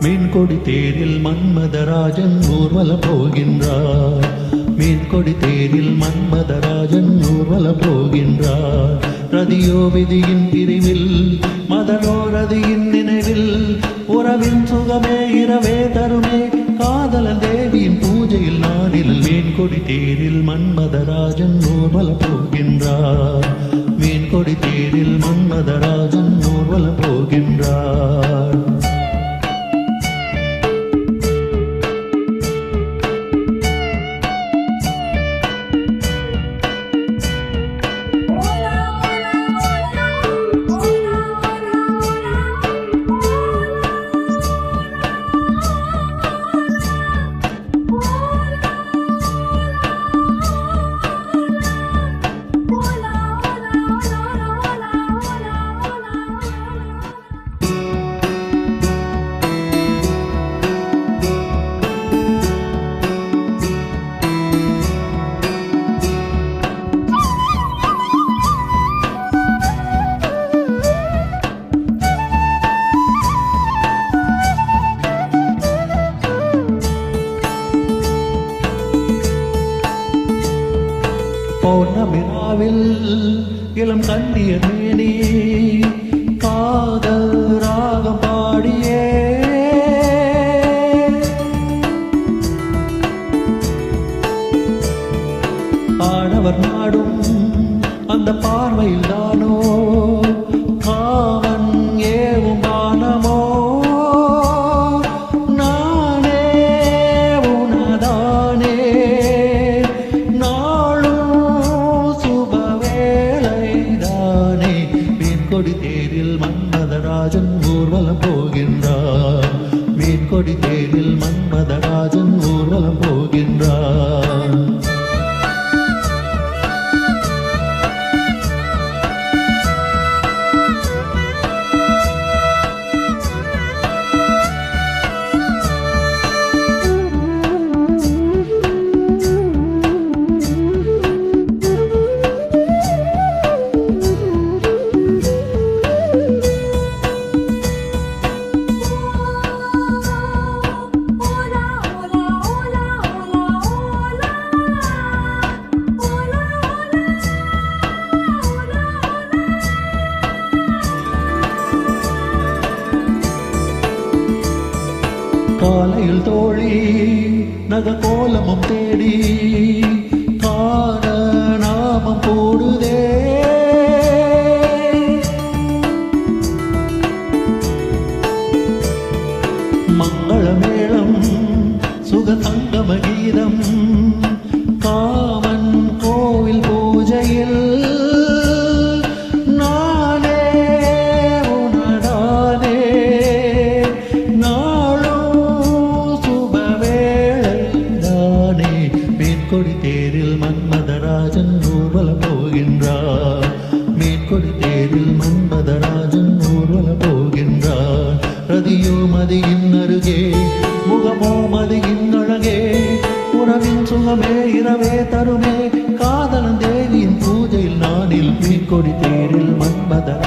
மீன்கொடி தேரில் மன்மதராஜன் ஊர்வலம் போகின்றார். மீன்கொடி தேரில் மன்மதராஜன் ஊர்வலம் போகின்றார். ரதியோ விதியின் பிரிவில் மதனோ ரதியின் நினைவில் உறவின் சுகமே இரவே தருமே காதலன் தேவியின் பூஜையில் நாடில் மீன்கொடி தேரில் மன்மதராஜன் ஊர்வலம் போகின்றார். மீன்கொடி தேரில் மன்மதராஜன் ஊர்வலம் போகின்றார். பௌர்ணமிராவில் இளம் கண்ணியர் மேனி காதல் ராகம் பாடியே ஆடவர் நாடும் அந்த பார்வையில் தானோ காவன் ஏவும் பானமோ நானே உனதானே மீன்கொடி தேரில் மன்மதராஜன் ஊர்வலம் போகின்றார். மீன்கொடி தேரில் மன்மதராஜன் ஊர்வலம் போகின்றார். காலையில் தோழி நக கோலமும் தேடி காண நாமம் போடுதே மங்கள மேளம் சுக சங்கம கீதம் காமன் கோவில் பூஜையில் நானே உனதானே மீன்கொடி தேரில் மன்மதராஜன் ஊர்வலம் போகின்றார். மீன்கொடி தேரில் மன்மதராஜன் ஊர்வலம் போகின்றார். ரதியோ மதியின் அருகே முகமோ மதியின் அழகே உறவின் சுகமே இரவே தருமே காதலன் தேவியின் பூஜையில் நாடில் மீன்கொடி தேரில் மன்மதராஜன்